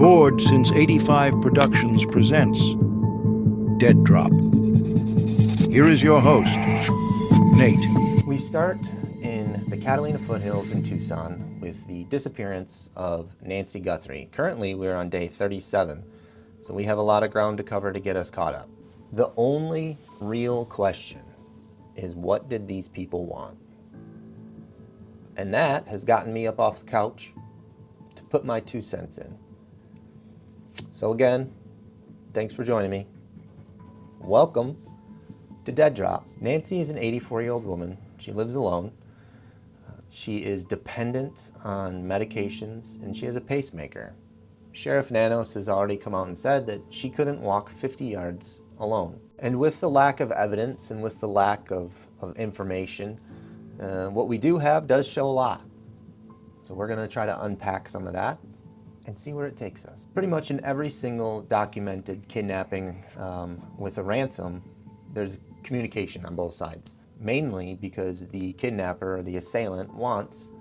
Bored Since 85 Productions presents Dead Drop. Here is your host, Nate. We start in the Catalina foothills in Tucson with the disappearance of Nancy Guthrie. Currently, we're on day 37, so we have a lot of ground to cover to get us caught up. The only real question is, what did these people want? And that has gotten me up off the couch to put my 2 cents in. So again, thanks for joining me. Welcome to Dead Drop. Nancy is an 84-year-old woman. She lives alone. She is dependent on medications, and she has a pacemaker. Sheriff Nanos has already come out and said that she couldn't walk 50 yards alone. And with the lack of evidence and with the lack of information, what we do have does show a lot. So we're going to try to unpack some of that and see where it takes us. Pretty much in every single documented kidnapping with a ransom, there's communication on both sides. Mainly because the kidnapper or the assailant wants,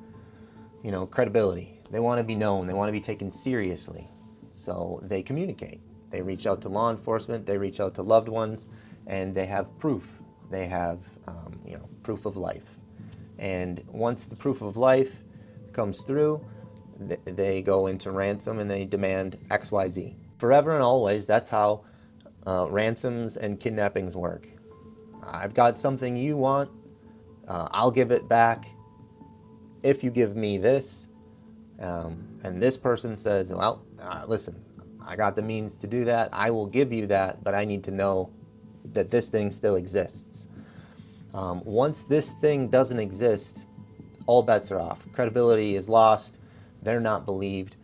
credibility. They want to be known. They want to be taken seriously. So they communicate. They reach out to law enforcement. They reach out to loved ones, and they have proof. They have, proof of life. And once the proof of life comes through, they go into ransom and they demand XYZ. Forever and always, that's how ransoms and kidnappings work. I've got something you want, I'll give it back if you give me this. And this person says, well, listen, I got the means to do that, I will give you that, but I need to know that this thing still exists. Once this thing doesn't exist, all bets are off. Credibility is lost. They're not believed.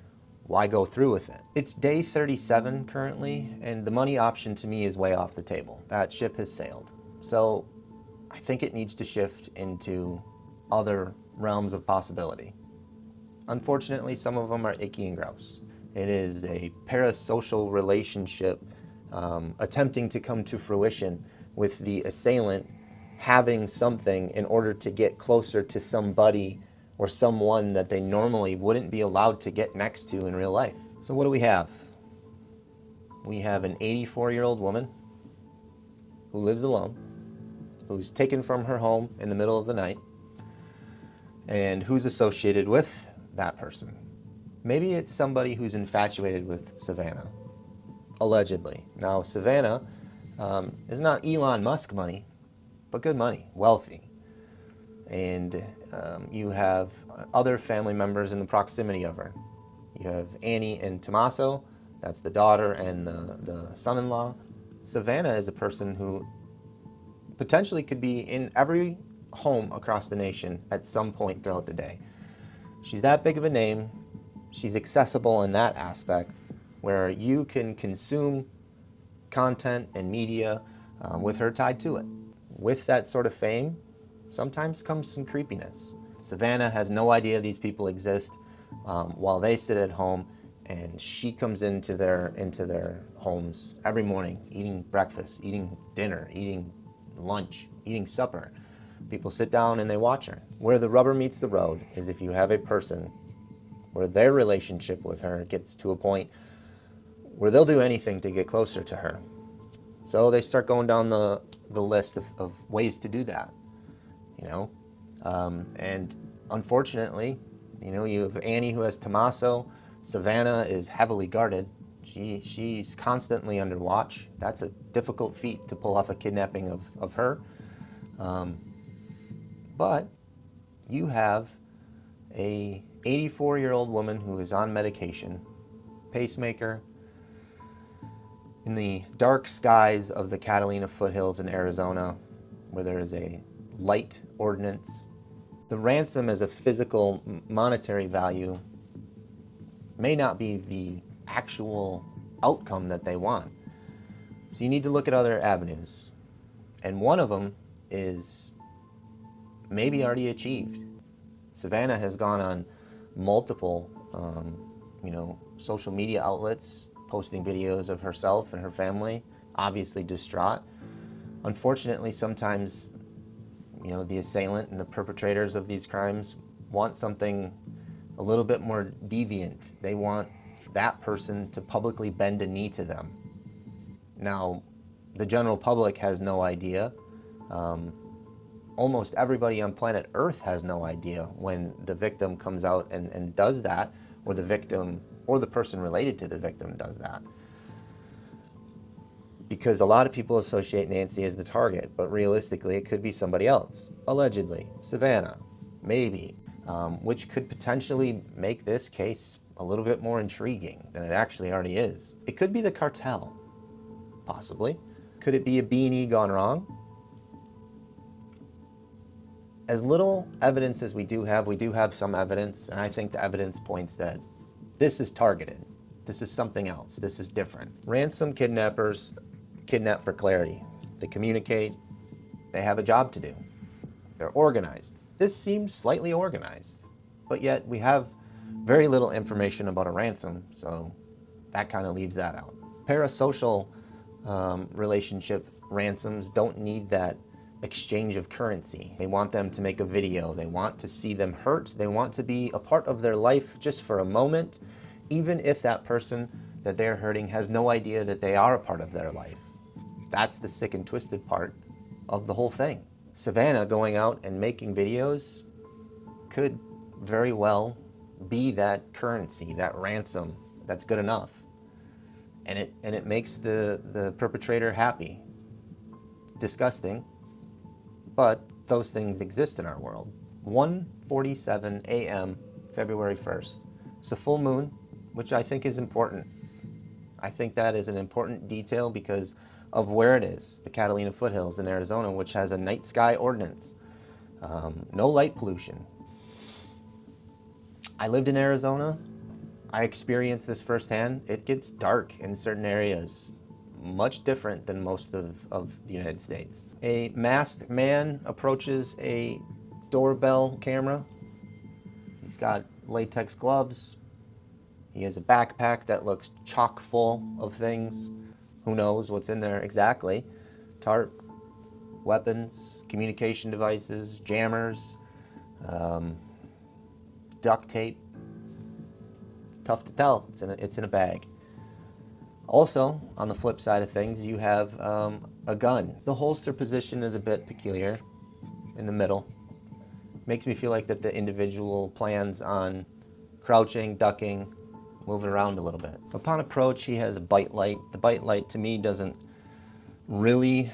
Why go through with it? It's day 37 currently, and the money option to me is way off the table. That ship has sailed. So I think it needs to shift into other realms of possibility. Unfortunately, some of them are icky and gross. It is a parasocial relationship attempting to come to fruition with the assailant having something in order to get closer to somebody or someone that they normally wouldn't be allowed to get next to in real life. So what do we have? We have an 84-year-old woman who lives alone, who's taken from her home in the middle of the night, and who's associated with that person. Maybe it's somebody who's infatuated with Savannah, allegedly. Now, Savannah is not Elon Musk money, but good money, wealthy. And you have other family members in the proximity of her. You have Annie and Tommaso, that's the daughter and the son-in-law. Savannah is a person who potentially could be in every home across the nation at some point throughout the day. She's that big of a name. She's accessible in that aspect, where you can consume content and media with her tied to it. With that sort of fame, sometimes comes some creepiness. Savannah has no idea these people exist while they sit at home, and she comes into their homes every morning, eating breakfast, eating dinner, eating lunch, eating supper. People sit down and they watch her. Where the rubber meets the road is if you have a person where their relationship with her gets to a point where they'll do anything to get closer to her. So they start going down the list of ways to do that. And unfortunately, you have Annie who has Tommaso. Savannah is heavily guarded. She's constantly under watch. That's a difficult feat to pull off a kidnapping of her. But you have a 84-year-old woman who is on medication, pacemaker, in the dark skies of the Catalina foothills in Arizona, where there is a light ordinance. The ransom as a physical monetary value may not be the actual outcome that they want. So you need to look at other avenues. And one of them is maybe already achieved. Savannah has gone on multiple, social media outlets, posting videos of herself and her family, obviously distraught. Unfortunately, sometimes the assailant and the perpetrators of these crimes want something a little bit more deviant. They want that person to publicly bend a knee to them. Now, the general public has no idea. Almost everybody on planet Earth has no idea when the victim comes out and does that, or the victim or the person related to the victim does that. Because a lot of people associate Nancy as the target, but realistically it could be somebody else. Allegedly, Savannah, maybe, which could potentially make this case a little bit more intriguing than it actually already is. It could be the cartel, possibly. Could it be a B&E gone wrong? As little evidence as we do have some evidence, and I think the evidence points that this is targeted. This is something else. This is different. Ransom kidnappers kidnap for clarity. They communicate. They have a job to do. They're organized. This seems slightly organized, but yet we have very little information about a ransom, so that kind of leaves that out. Parasocial relationship ransoms don't need that exchange of currency. They want them to make a video. They want to see them hurt. They want to be a part of their life just for a moment, even if that person that they're hurting has no idea that they are a part of their life. That's the sick and twisted part of the whole thing. Savannah going out and making videos could very well be that currency, that ransom that's good enough. And it makes the perpetrator happy. Disgusting, but those things exist in our world. 1:47 a.m., February 1st. It's a full moon, which I think is important. I think that is an important detail because of where it is, the Catalina foothills in Arizona, which has a night sky ordinance. No light pollution. I lived in Arizona. I experienced this firsthand. It gets dark in certain areas, much different than most of the United States. A masked man approaches a doorbell camera. He's got latex gloves. He has a backpack that looks chock full of things. Who knows what's in there exactly? Tarp, weapons, communication devices, jammers, duct tape. Tough to tell. It's in a bag. Also, on the flip side of things, you have a gun. The holster position is a bit peculiar in the middle. Makes me feel like that the individual plans on crouching, ducking, moving around a little bit. Upon approach, he has a bite light. The bite light to me doesn't really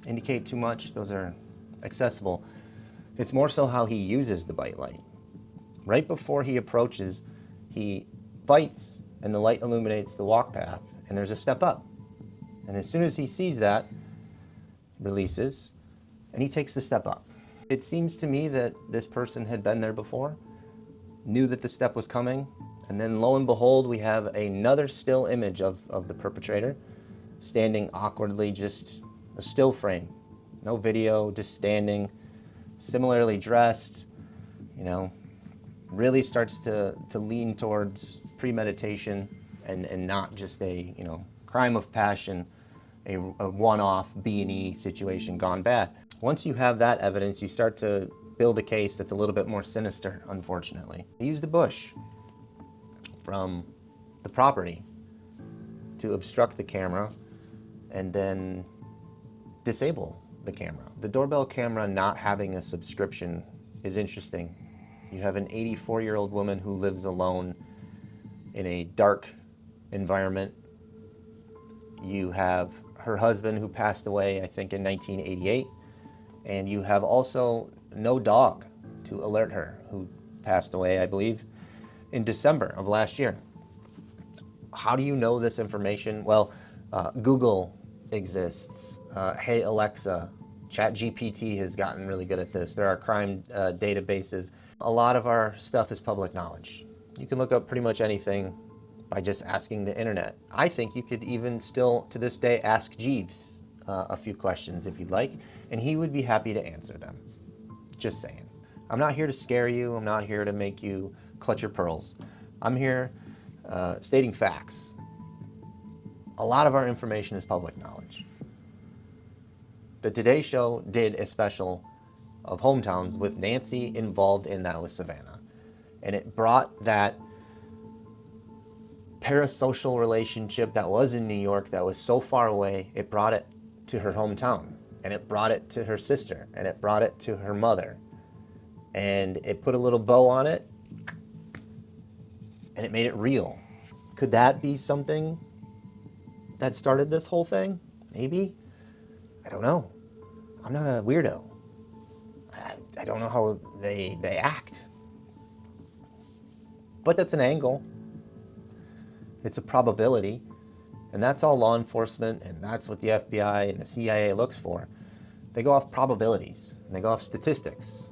indicate too much. Those are accessible. It's more so how he uses the bite light. Right before he approaches, he bites and the light illuminates the walk path and there's a step up. And as soon as he sees that, releases and he takes the step up. It seems to me that this person had been there before, knew that the step was coming, and then lo and behold, we have another still image of the perpetrator standing awkwardly, just a still frame. No video, just standing, similarly dressed, really starts to lean towards premeditation and not just a crime of passion, a one-off B&E situation gone bad. Once you have that evidence, you start to build a case that's a little bit more sinister, unfortunately. They use the bush from the property to obstruct the camera and then disable the camera. The doorbell camera not having a subscription is interesting. You have an 84-year-old woman who lives alone in a dark environment. You have her husband who passed away, I think, in 1988. And you have also no dog to alert her, who passed away, I believe, in December of last year. How do you know this information? Well, Google exists. Hey Alexa, ChatGPT has gotten really good at this. There are crime databases. A lot of our stuff is public knowledge. You can look up pretty much anything by just asking the internet. I think you could even still, to this day, ask Jeeves a few questions if you'd like, and he would be happy to answer them. Just saying. I'm not here to scare you. I'm not here to make you clutch your pearls. I'm here stating facts. A lot of our information is public knowledge. The Today Show did a special of hometowns with Nancy involved in that with Savannah. And it brought that parasocial relationship that was in New York that was so far away, it brought it to her hometown, and it brought it to her sister, and it brought it to her mother, and it put a little bow on it, and it made it real. Could that be something that started this whole thing? Maybe. I don't know. I'm not a weirdo. I don't know how they act. But that's an angle. It's a probability. And that's all law enforcement, and that's what the FBI and the CIA looks for. They go off probabilities, and they go off statistics.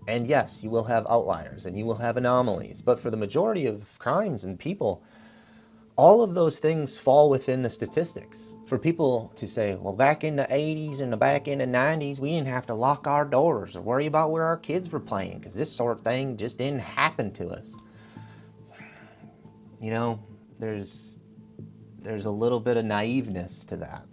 And yes, you will have outliers, and you will have anomalies. But for the majority of crimes and people, all of those things fall within the statistics. For people to say, well, back in the 80s and back in the 90s, we didn't have to lock our doors or worry about where our kids were playing because this sort of thing just didn't happen to us. You know, there's a little bit of naiveness to that.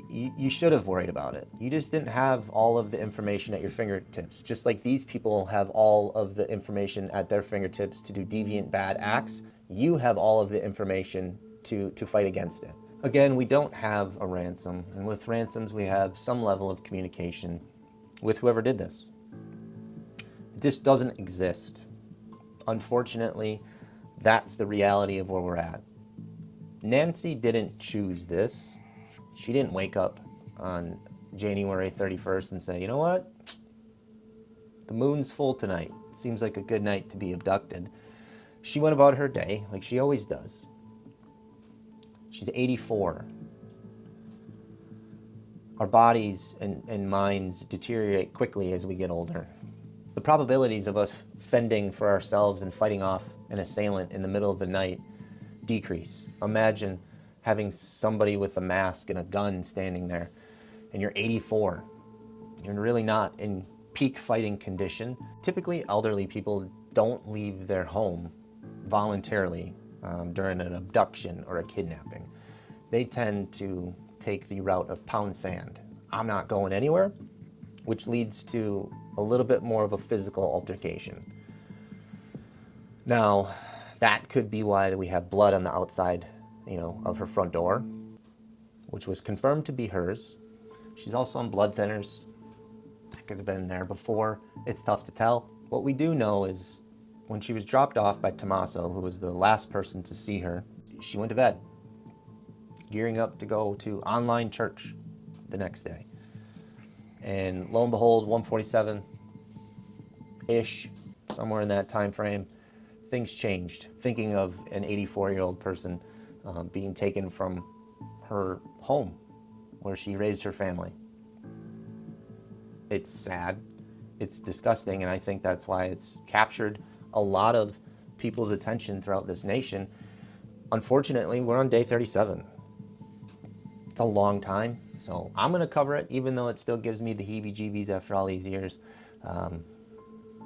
You should have worried about it. You just didn't have all of the information at your fingertips. Just like these people have all of the information at their fingertips to do deviant bad acts, you have all of the information to fight against it. Again, we don't have a ransom, and with ransoms we have some level of communication with whoever did this. It just doesn't exist. Unfortunately, that's the reality of where we're at. Nancy didn't choose this. She didn't wake up on January 31st and say, you know what? The moon's full tonight. Seems like a good night to be abducted. She went about her day like she always does. She's 84. Our bodies and minds deteriorate quickly as we get older. The probabilities of us fending for ourselves and fighting off an assailant in the middle of the night decrease. Imagine having somebody with a mask and a gun standing there, and you're 84. You're really not in peak fighting condition. Typically, elderly people don't leave their home voluntarily during an abduction or a kidnapping. They tend to take the route of pound sand. I'm not going anywhere, which leads to a little bit more of a physical altercation. Now, that could be why we have blood on the outside, of her front door, which was confirmed to be hers. She's also on blood thinners. That could have been there before. It's tough to tell. What we do know is when she was dropped off by Tommaso, who was the last person to see her, she went to bed, gearing up to go to online church the next day. And lo and behold, 1:47-ish, somewhere in that time frame, things changed. Thinking of an 84-year-old person being taken from her home where she raised her family. It's sad, it's disgusting, and I think that's why it's captured a lot of people's attention throughout this nation. Unfortunately, we're on day 37. It's a long time, so I'm going to cover it, even though it still gives me the heebie-jeebies after all these years.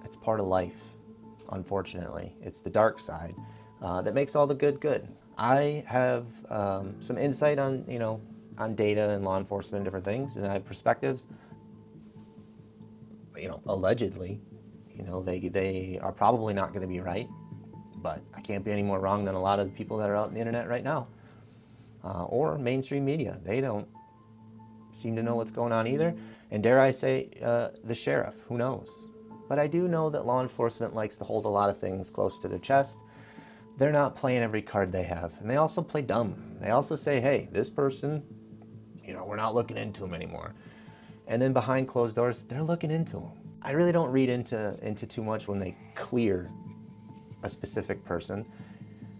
It's part of life, unfortunately. It's the dark side that makes all the good good. I have some insight on, on data and law enforcement and different things, and I have perspectives. Allegedly, they are probably not going to be right, but I can't be any more wrong than a lot of the people that are out on the internet right now, or mainstream media. They don't seem to know what's going on either, and dare I say, the sheriff, who knows? But I do know that law enforcement likes to hold a lot of things close to their chest. They're not playing every card they have, and they also play dumb. They also say, hey, this person, we're not looking into him anymore. And then behind closed doors, they're looking into them. I really don't read into too much when they clear a specific person.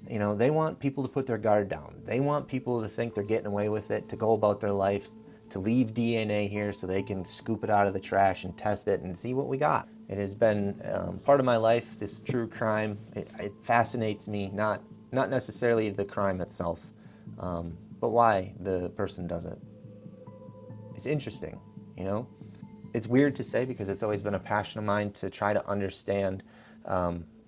They want people to put their guard down. They want people to think they're getting away with it, to go about their life, to leave DNA here so they can scoop it out of the trash and test it and see what we got. It has been part of my life, this true crime. It fascinates me, not necessarily the crime itself, but why the person does it. It's interesting. It's weird to say because it's always been a passion of mine to try to understand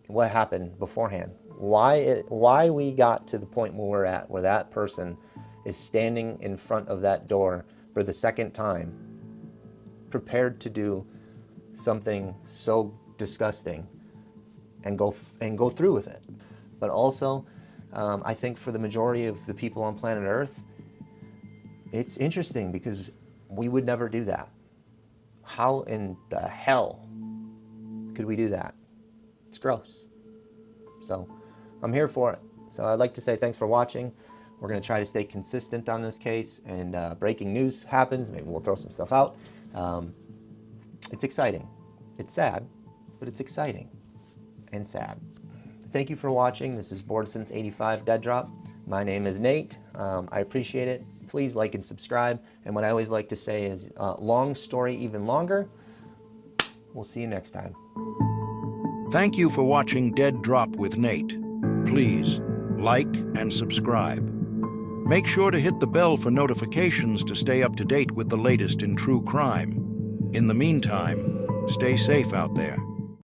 what happened beforehand. Why we got to the point where we're at, where that person is standing in front of that door for the second time, prepared to do something so disgusting and go through with it. But also, I think for the majority of the people on planet Earth, it's interesting because we would never do that. How in the hell could we do that? It's gross. So I'm here for it. So I'd like to say thanks for watching. We're going to try to stay consistent on this case, and breaking news happens. Maybe we'll throw some stuff out. It's exciting. It's sad, but it's exciting and sad. Thank you for watching. This is Bored Since '85 Dead Drop. My name is Nate. I appreciate it. Please like and subscribe. And what I always like to say is, long story even longer. We'll see you next time. Thank you for watching Dead Drop with Nate. Please like and subscribe. Make sure to hit the bell for notifications to stay up to date with the latest in true crime. In the meantime, stay safe out there.